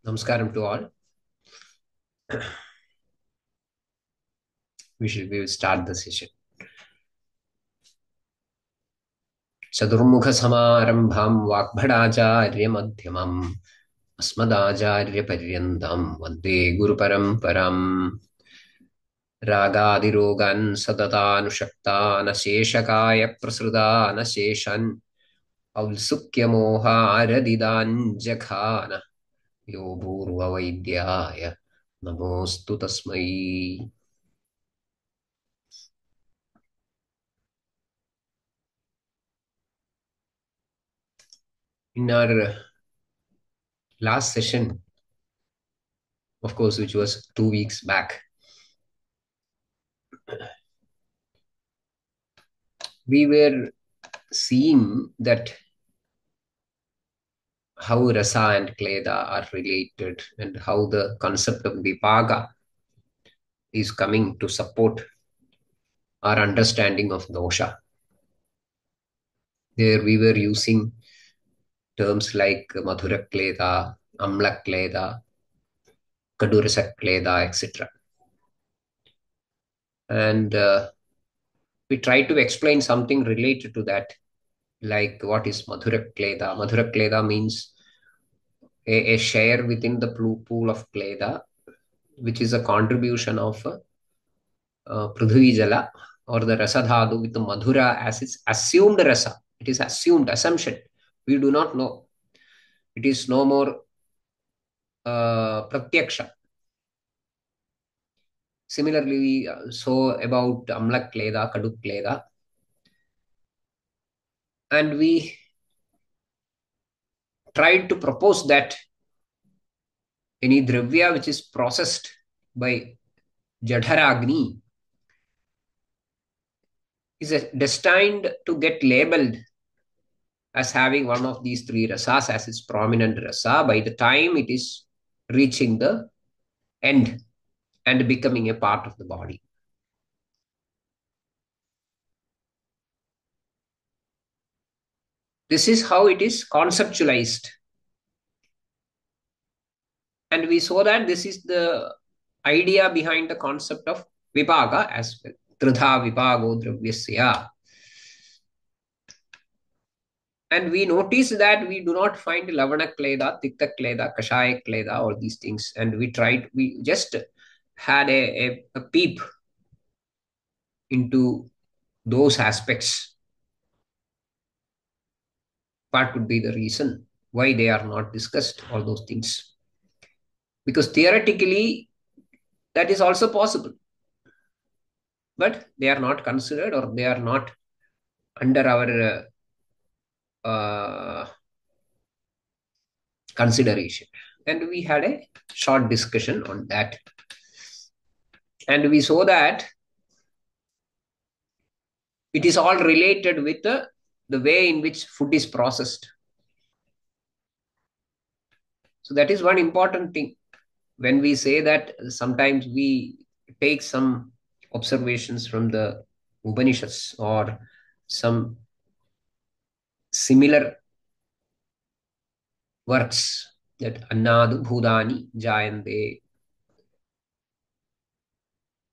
Namaskaram to all. We will start the session. Chadurmukha Vakbhadacharya Madhyamam Asmadacharya Paryandam Vande Guru Paramparam Ragadirogan Sadatanushaktan Asheshakaya Prasrudan Asheshan Aulsukya Moha Aradidan Jakhana Yobhurva Vaidyaya Namostu Tasmai. In our last session, of course, which was 2 weeks back, we were seeing that how rasa and kleda are related and how the concept of vipaga is coming to support our understanding of dosha. There we were using terms like madhura kleda, amla kleda, kadurasa kleda, etc. And we tried to explain something related to that, like what is madhura kleda. Madhura kleda means a share within the pool of kleda, which is a contribution of Prithvi Jala or the Rasadhadu with the Madhura as its assumed rasa. It is assumed, assumption. We do not know. It is no more Pratyaksha. Similarly, we saw about Amlak Kleda, Kaduk Kleda, and we tried to propose that any dravya which is processed by Jadharagni is destined to get labeled as having one of these three rasas as its prominent rasa by the time it is reaching the end and becoming a part of the body. This is how it is conceptualized. And we saw that this is the idea behind the concept of vipaga as well. Tridha vipago dravyasya. And we notice that we do not find lavana kleda, tikta kleda, kashaya kleda, all these things. And we just had a peep into those aspects. What could be the reason why they are not discussed, all those things? Because theoretically, that is also possible. But they are not considered or they are not under our consideration. And we had a short discussion on that. And we saw that it is all related with the way in which food is processed. So that is one important thing. When we say that, sometimes we take some observations from the Upanishads or some similar works that annadu bhudani jayante.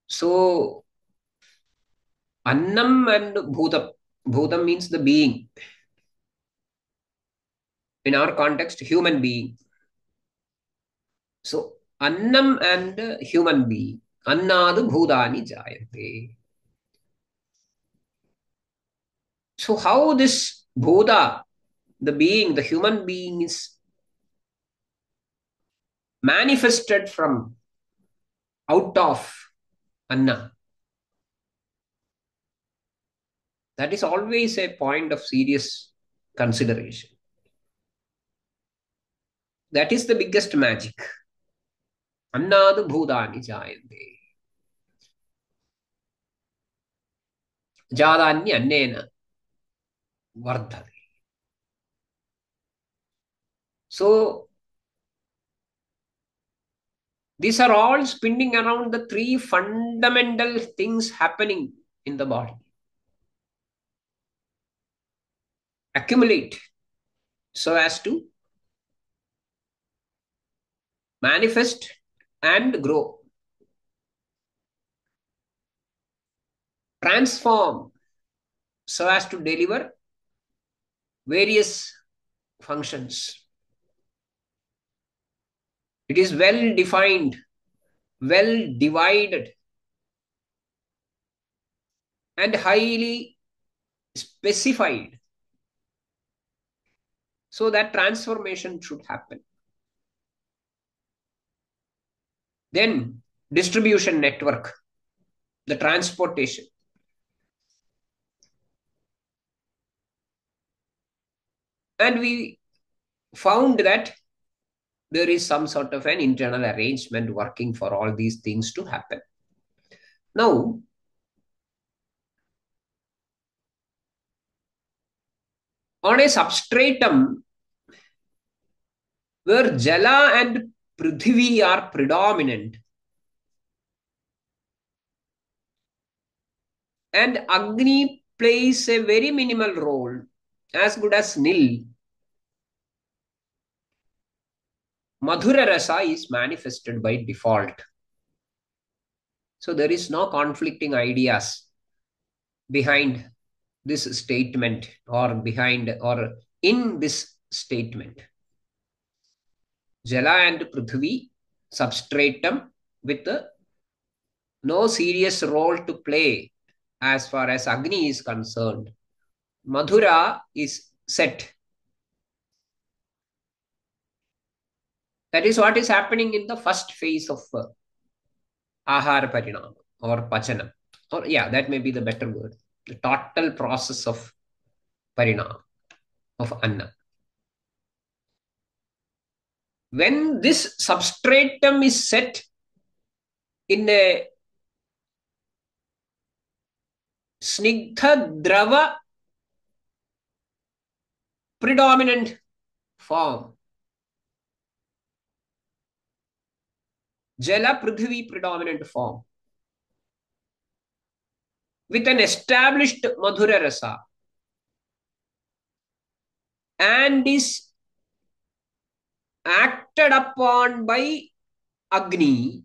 So annam and bhutam. Bhutam means the being. In our context, human being. So annam and human being. Annadu bhudani jayante. So how this bhuda, the being, the human being is manifested from out of anna. That is always a point of serious consideration. That is the biggest magic. Annadu bhudani jayante. Jadanya annena vardhate. So these are all spinning around the three fundamental things happening in the body. Accumulate so as to manifest and grow, transform so as to deliver various functions. It is well defined, well divided, and highly specified, so that transformation should happen. Then, distribution network, the transportation. And we found that there is some sort of an internal arrangement working for all these things to happen. Now, on a substratum where Jala and Prithvi are predominant, and Agni plays a very minimal role, as good as nil, Madhura Rasa is manifested by default. So there is no conflicting ideas behind this statement, or behind or in this statement. Jala and Prithvi, substratum with no serious role to play as far as Agni is concerned. Madhura is set. That is what is happening in the first phase of Ahara Parinama or Pachanam. Or, yeah, that may be the better word. The total process of Parinama, of Anna. When this substratum is set in a Snigdha Drava predominant form, Jala Prithvi predominant form, with an established Madhura Rasa, and is acted upon by Agni.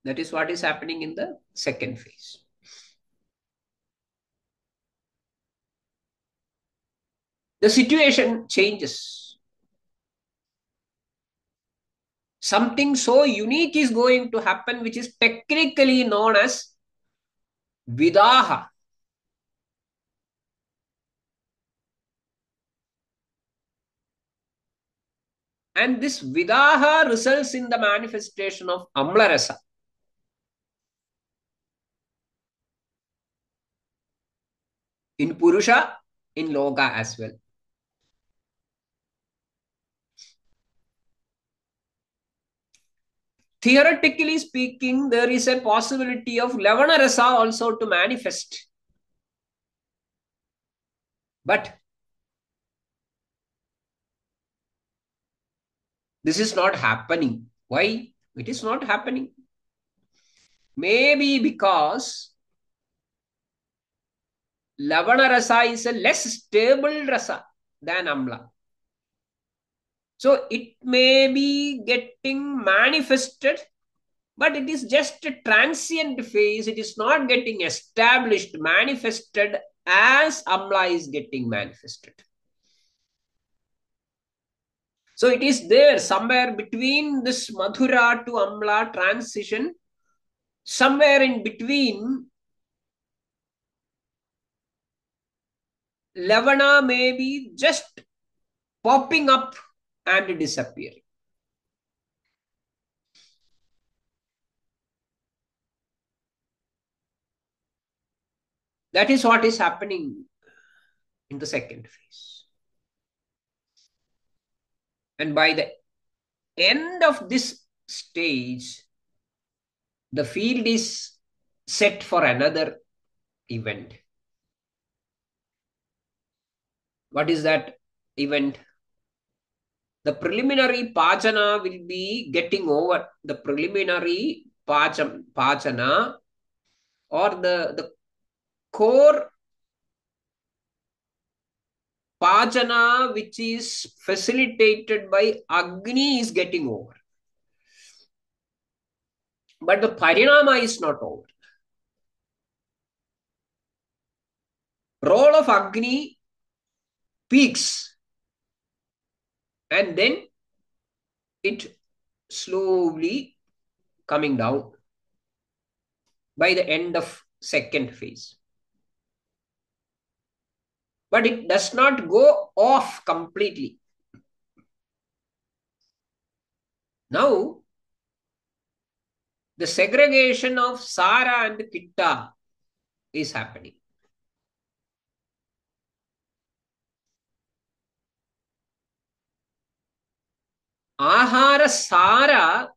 That is what is happening in the second phase. The situation changes. Something so unique is going to happen, which is technically known as Vidaha. And this Vidaha results in the manifestation of Amla Rasa. In Purusha, in Loka as well. Theoretically speaking, there is a possibility of Lavana Rasa also to manifest. But this is not happening. Why? It is not happening. Maybe because Lavana Rasa is a less stable Rasa than Amla. So it may be getting manifested, but it is just a transient phase. It is not getting established, manifested as Amla is getting manifested. So it is there somewhere between this Madhura to Amla transition, somewhere in between, Lavana may be just popping up and disappearing. That is what is happening in the second phase. And by the end of this stage, the field is set for another event. What is that event? The preliminary pachana will be getting over. The preliminary pachana, or the core Pachana, which is facilitated by Agni, is getting over. But the Parinama is not over. Role of Agni peaks and then it slowly coming down by the end of second phase. But it does not go off completely. Now, the segregation of Sara and Kitta is happening. Ahara Sara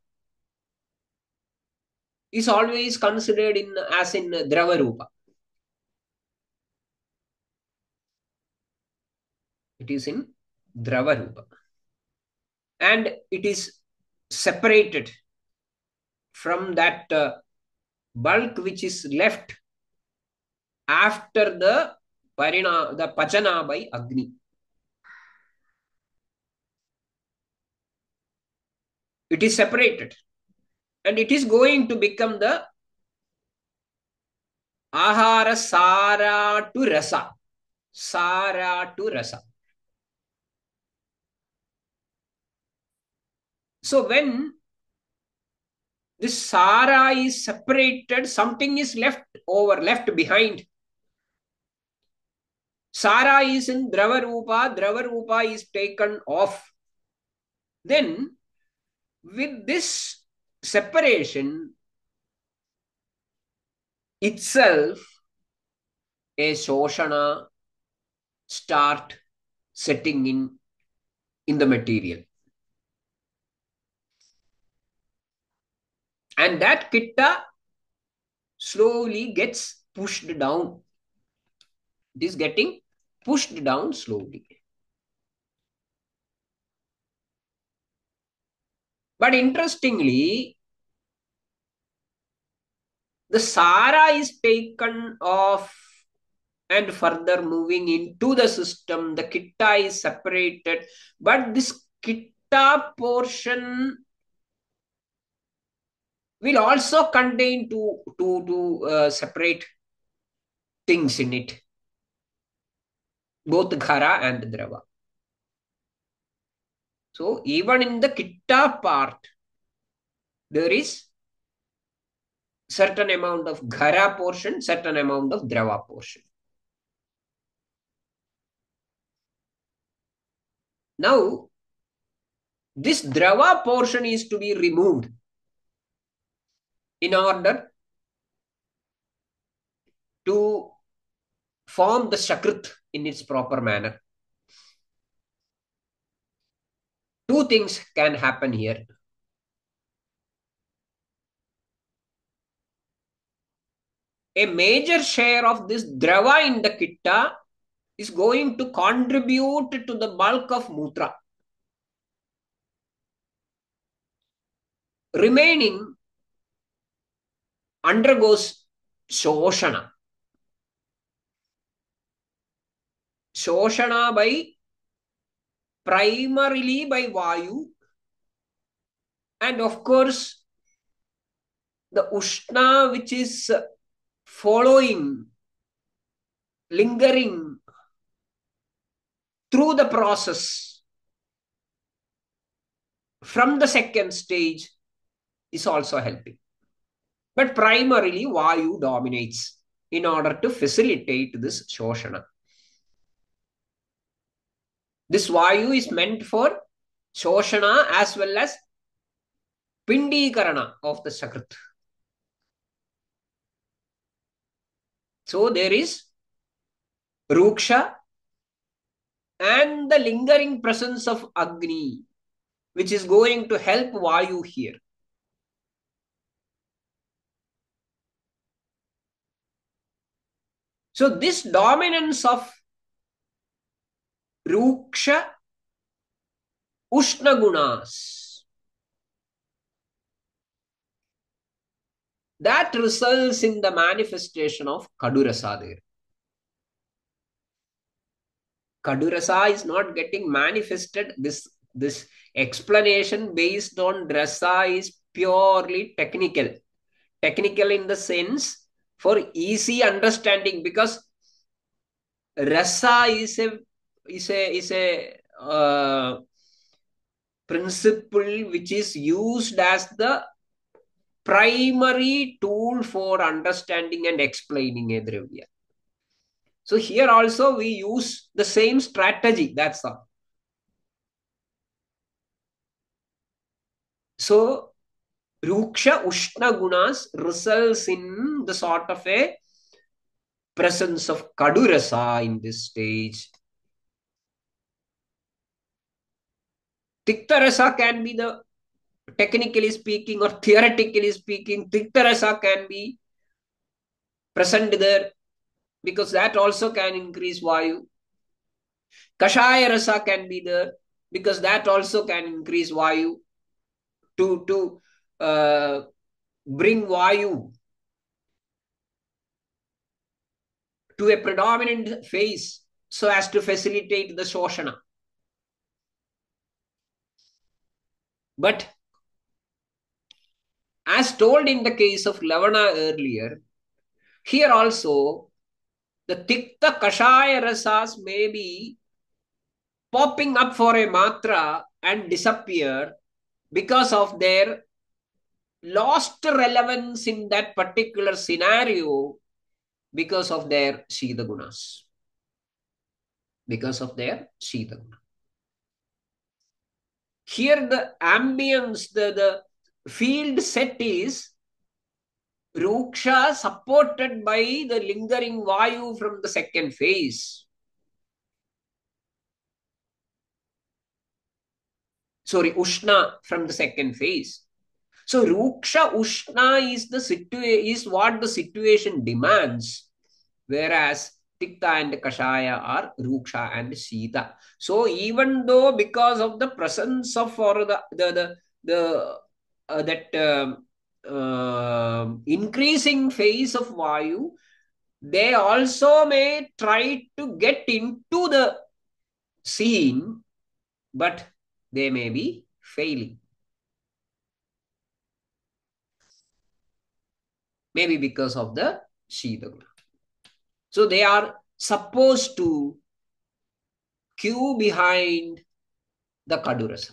is always considered in as in Drava Rupa. It is in Drava Rupa. And it is separated from that bulk which is left after the Pachana by Agni. It is separated. And it is going to become the Ahara Sara to Rasa. Sara to Rasa. So when this Sara is separated, something is left over, left behind. Sara is in Drava Rupa is taken off. Then, with this separation itself, a Shoshana start setting in the material. And that Kitta slowly gets pushed down. It is getting pushed down slowly. But interestingly, the Sara is taken off and further moving into the system. The Kitta is separated. But this Kitta portion will also contain two separate things in it. Both Ghara and Drava. So even in the Kitta part, there is certain amount of Ghara portion, certain amount of Drava portion. Now, this Drava portion is to be removed in order to form the Shakrit in its proper manner. Two things can happen here. A major share of this Drava in the Kitta is going to contribute to the bulk of Mutra. Remaining undergoes Shoshana. Shoshana primarily by Vayu, and of course the Ushna which is following, lingering through the process from the second stage is also helping. But primarily Vayu dominates in order to facilitate this Shoshana. This Vayu is meant for Shoshana as well as Pindikarana of the Sakrit. So there is Ruksha and the lingering presence of Agni, which is going to help Vayu here. So this dominance of Ruksha, Ushna Gunas, that results in the manifestation of Kadurasa there. Kadurasa is not getting manifested. This explanation based on rasa is purely technical. Technical in the sense for easy understanding, because rasa is a principle which is used as the primary tool for understanding and explaining a dravya. So here also we use the same strategy. That's all. So Ruksha Ushna Gunas results in the sort of a presence of Kadurasa in this stage. Tiktarasa can be the, technically speaking or theoretically speaking, Tiktarasa can be present there, because that also can increase Vayu. Kashaya Rasa can be there, because that also can increase Vayu to bring Vayu to a predominant phase so as to facilitate the Shoshana. But as told in the case of Lavana earlier, here also the Tikta Kashaya Rasas may be popping up for a matra and disappear because of their lost relevance in that particular scenario, because of their Shida Gunas. Because of their Shida Guna. Here the ambience, the field set is Ruksha supported by the lingering Vayu from the second phase. Sorry, Ushna from the second phase. So Ruksha Ushna is what the situation demands, whereas Tikta and Kashaya are Ruksha and Sita. So even though because of the presence of or the that increasing phase of Vayu, they also may try to get into the scene, but they may be failing. Maybe because of the Shida Guna. So they are supposed to queue behind the Kadurasa.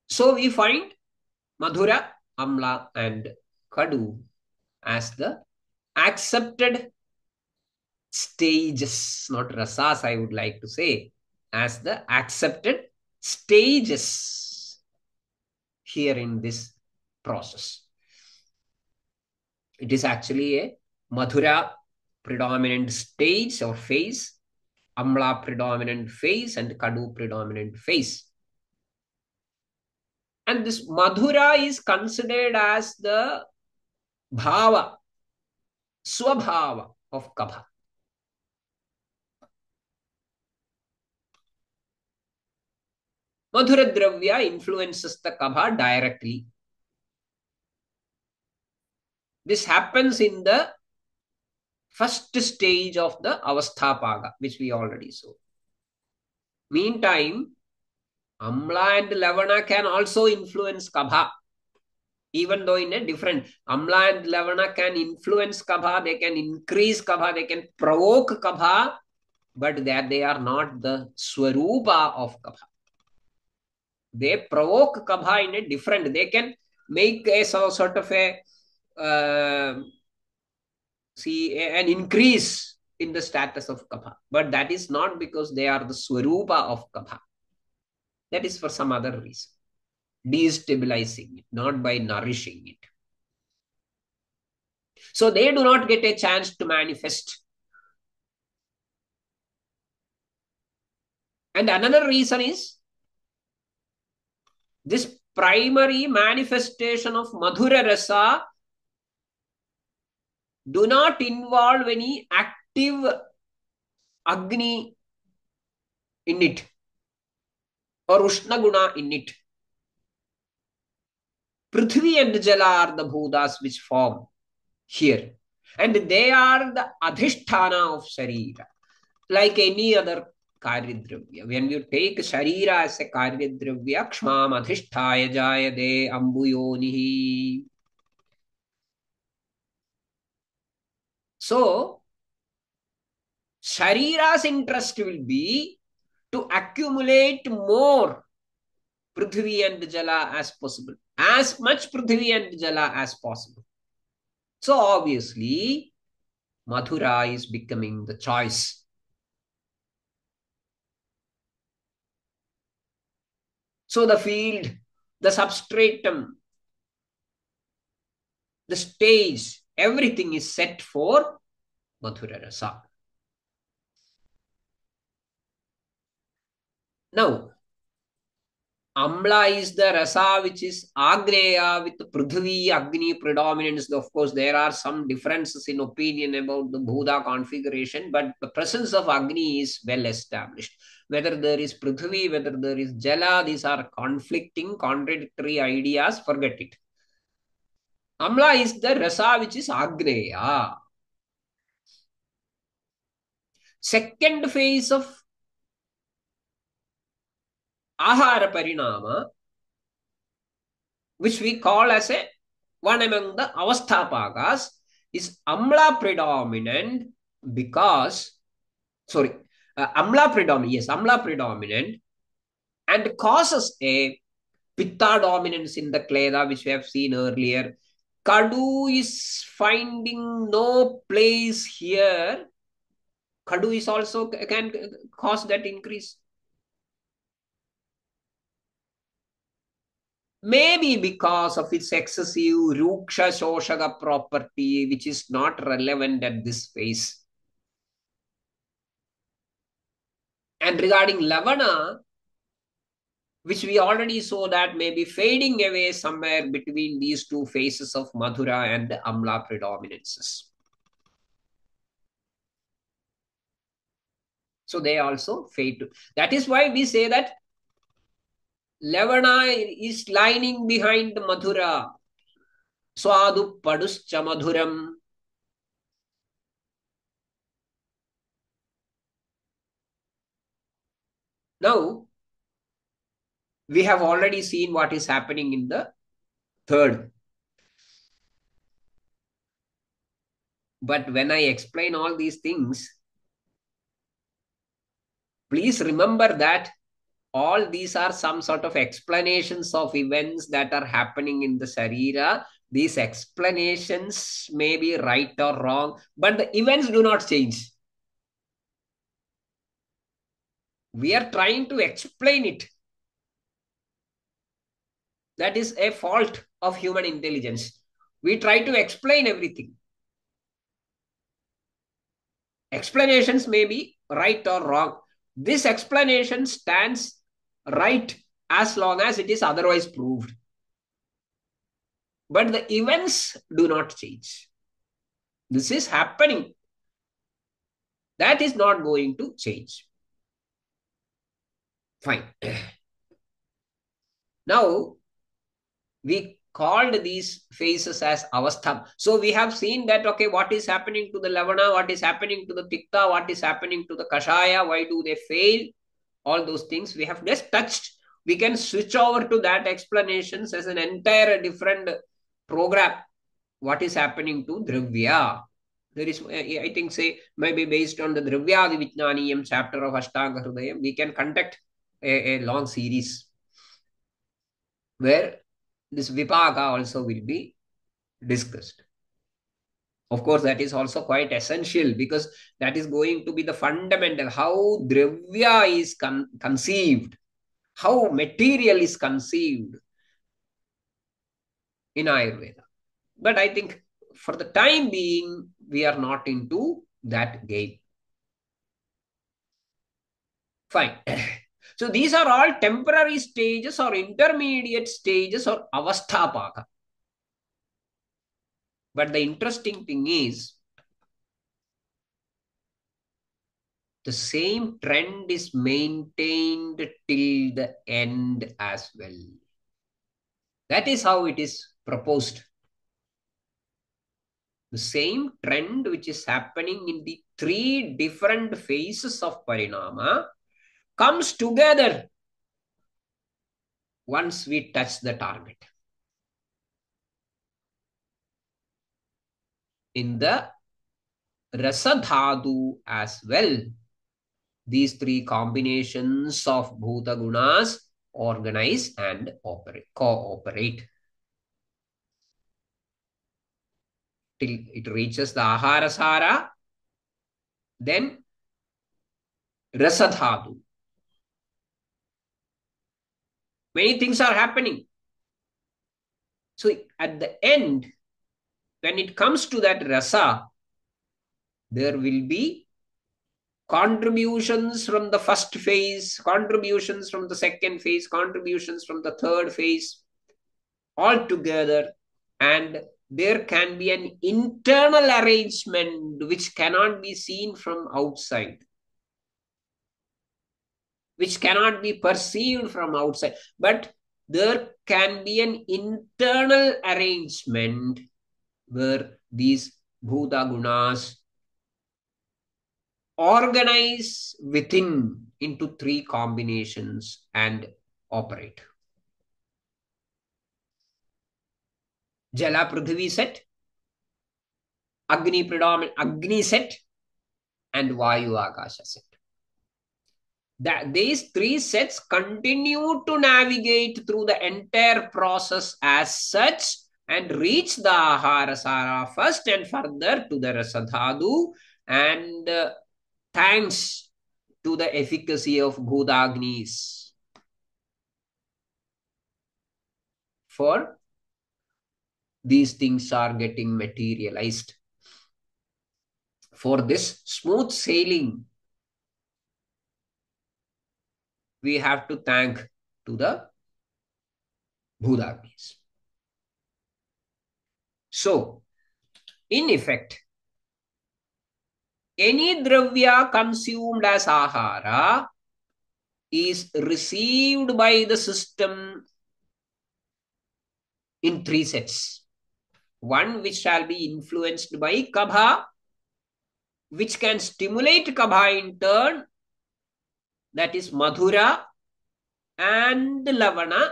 So we find Madhura, Amla, and Kadu as the accepted stages, not rasas, I would like to say, as the accepted stages here in this process. It is actually a Madhura predominant stage or phase, Amla predominant phase, and Kadu predominant phase. And this Madhura is considered as the Bhava, Swabhava of Kabha. Madhura Dravya influences the Kabha directly. This happens in the first stage of the Avasthapaga, which we already saw. Meantime, Amla and Lavana can also influence Kabha, even though in a different. Amla and Lavana can influence Kabha, they can increase Kabha, they can provoke Kabha, but that they are not the Swarupa of Kabha. They provoke Kabha in a different, they can make a sort of a an increase in the status of Kabha. But that is not because they are the Swarupa of Kabha. That is for some other reason. Destabilizing it, not by nourishing it. So they do not get a chance to manifest. And another reason is this primary manifestation of Madhura Rasa do not involve any active Agni in it or Ushna Guna in it. Prithvi and Jala are the Bhudas which form here. And they are the adhisthana of Sharira, like any other Karyadravya. When you take Sharira as a Karyadravya, Kshmam Adhisthaya Jayade Ambuyonihi. So, Sharira's interest will be to accumulate more Prithvi and Jala as possible, as much Prithvi and Jala as possible. So, obviously, Mathura is becoming the choice. So the field, the substratum, the stage, everything is set for Madhura Rasa. Now, Amla is the rasa which is Agneya with Prithvi, Agni predominance. Of course, there are some differences in opinion about the Bhuda configuration, but the presence of Agni is well established. Whether there is Prithvi, whether there is Jala, these are conflicting, contradictory ideas, forget it. Amla is the rasa which is Agneya. Second phase of Ahara Parinama, which we call as a one among the Avasthapakas, is Amla predominant because, sorry, Amla predominant, yes, Amla predominant, and causes a Pitta dominance in the Kleda, which we have seen earlier. Kadu is finding no place here. Kadu is also can cause that increase. Maybe because of its excessive Ruksha Shoshaga property, which is not relevant at this phase. And regarding Lavana, which we already saw that may be fading away somewhere between these two phases of Madhura and Amla predominances. So they also fade to. That is why we say that Lavana is lining behind Madhura. Swadu Paduscha Madhuram. Now, we have already seen what is happening in the third. But when I explain all these things, please remember that all these are some sort of explanations of events that are happening in the Sharira. These explanations may be right or wrong, but the events do not change. We are trying to explain it. That is a fault of human intelligence. We try to explain everything. Explanations may be right or wrong. This explanation stands right as long as it is otherwise proved. But the events do not change. This is happening. That is not going to change. Fine. Now, we called these phases as avastha. So we have seen that, okay, what is happening to the lavana, what is happening to the pitta, what is happening to the kashaya, why do they fail? All those things we have just touched. We can switch over to that explanations as an entire different program. What is happening to dravya? There is, I think, say, maybe based on the Dravyadi Vijnaniyam chapter of Ashtanga Hridayam, we can conduct a long series where this Vipaka also will be discussed. Of course, that is also quite essential because that is going to be the fundamental, how Dravya is conceived, how material is conceived in Ayurveda. But I think for the time being, we are not into that game. Fine. So these are all temporary stages or intermediate stages or avasthapaka. But the interesting thing is, the same trend is maintained till the end as well. That is how it is proposed. The same trend which is happening in the three different phases of Parinama comes together once we touch the target. In the Rasadhatu as well, these three combinations of Bhuta Gunas organize and cooperate till it reaches the Aharasara, then Rasadhatu. Many things are happening. So at the end, when it comes to that Rasa, there will be contributions from the first phase, contributions from the second phase, contributions from the third phase, all together, and there can be an internal arrangement which cannot be seen from outside, which cannot be perceived from outside, but there can be an internal arrangement where these Bhuta Gunas organize within into three combinations and operate. Jala Prithvi set, Agni predominant, Agni set, and Vayu Akasha set. That these three sets continue to navigate through the entire process as such and reach the Aharasara first and further to the Rasadhadu, and thanks to the efficacy of Bhudagnis for these things are getting materialized. For this smooth sailing, we have to thank to the Bhudagnis. So, in effect, any dravya consumed as ahara is received by the system in three sets. One which shall be influenced by kabha, which can stimulate kabha in turn, that is madhura and lavana,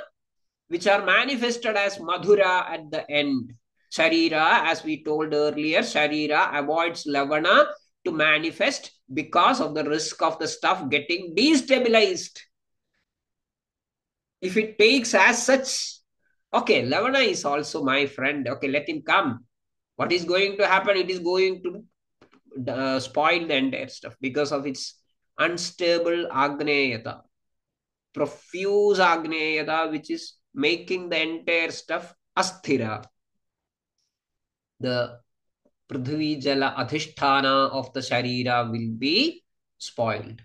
which are manifested as madhura at the end. Sharira, as we told earlier, Sharira avoids lavana to manifest because of the risk of the stuff getting destabilized. If it takes as such, okay, lavana is also my friend, okay, let him come. What is going to happen? It is going to spoil the entire stuff because of its unstable Agneyata, profuse Agneyata, which is making the entire stuff asthira. The Prithvi Jala Adhishthana of the Sharira will be spoiled.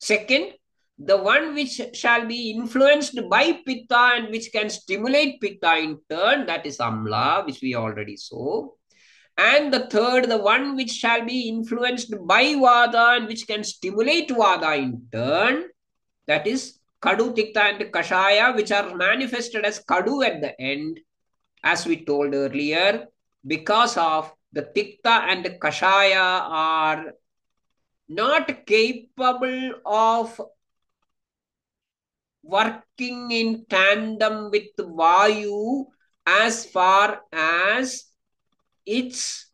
Second, the one which shall be influenced by Pitta and which can stimulate Pitta in turn, that is Amla, which we already saw. And the third, the one which shall be influenced by Vada and which can stimulate Vada in turn, that is Kadu, Tikta and Kashaya, which are manifested as Kadu at the end, as we told earlier, because of the Tikta and Kashaya are not capable of working in tandem with Vayu as far as its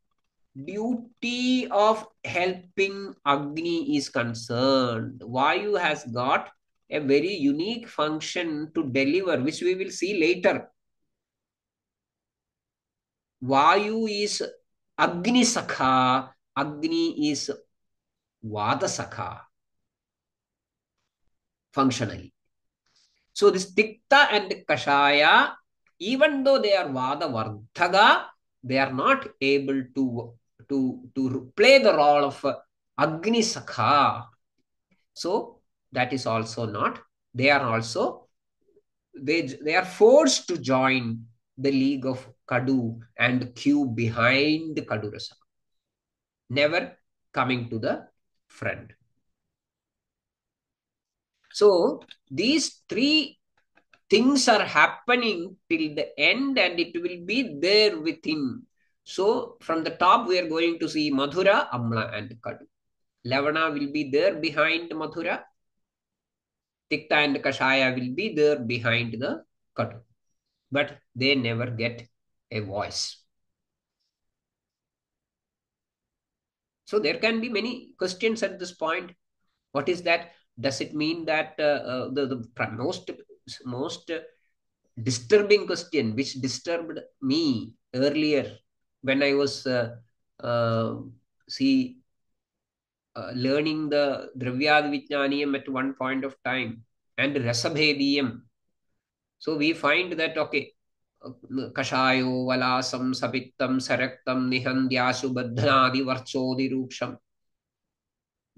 duty of helping Agni is concerned. Vayu has got a very unique function to deliver, which we will see later. Vayu is Agni Sakha, Agni is Vada Sakha, functionally. So this Tikta and Kashaya, even though they are Vada Vardhaga, they are not able to play the role of Agni Sakha. So that is also not, they are also, they are forced to join the league of Kadu and queue behind Kadu Rasa, never coming to the front. So these three things are happening till the end and it will be there within. So from the top, we are going to see Madhura, Amla, and Kadu. Lavana will be there behind Madhura. Tikta and Kashaya will be there behind the Kadu. But they never get a voice. So there can be many questions at this point. What is that? Does it mean that most disturbing question which disturbed me earlier when I was uh, see learning the Dravyad Vijnaniyam at one point of time and Rasabhediyam. So we find that, okay, Kashayo, Valasam, Sapittam, Saraktam, Nihandyasu, Badhnadi, Varchodi, Ruksham,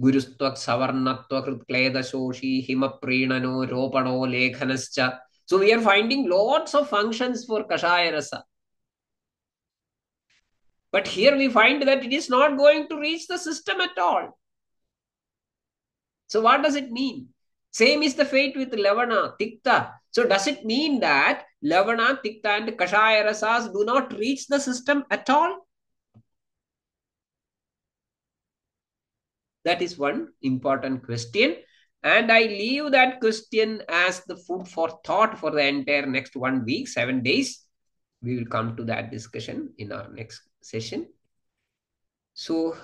Gurustwak, Savarnatwak, Kledashoshi, Himapreenano, Ropano, Lekhanascha. So we are finding lots of functions for Kashaya Rasa. But here we find that it is not going to reach the system at all. So what does it mean? Same is the fate with Lavana, Tikta. So does it mean that Lavana, Tikta and Kashaya Rasas do not reach the system at all? That is one important question. And I leave that question as the food for thought for the entire next 1 week, 7 days. We will come to that discussion in our next session. So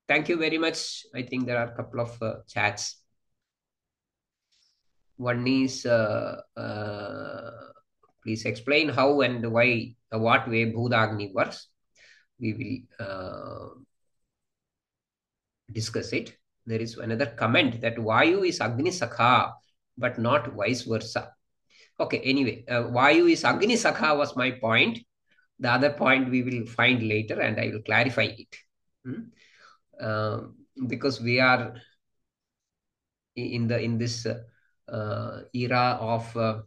thank you very much. I think there are a couple of chats. One is, please explain how and why, what way Bhudagni works. We will discuss it. There is another comment that Vayu is Agni Sakha, but not vice versa. Okay, anyway, Vayu is Agni Sakha was my point. The other point we will find later and I will clarify it. Because we are in this era of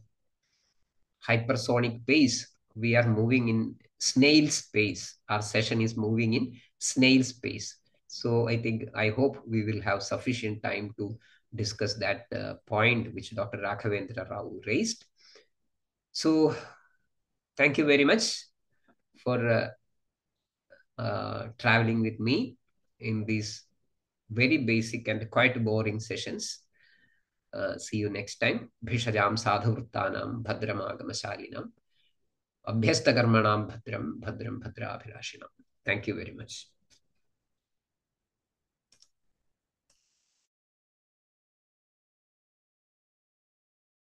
hypersonic pace. We are moving in snail's pace. Our session is moving in snail's pace. So I hope we will have sufficient time to discuss that point which Dr. Rakhavendra Rao raised. So thank you very much for traveling with me in these very basic and quite boring sessions. See you next time. Bhishajam sadhuvrittanam bhadramagamasalinam abhyasthakarmanam bhadram bhadram bhadrabhilashinam. Thank you very much.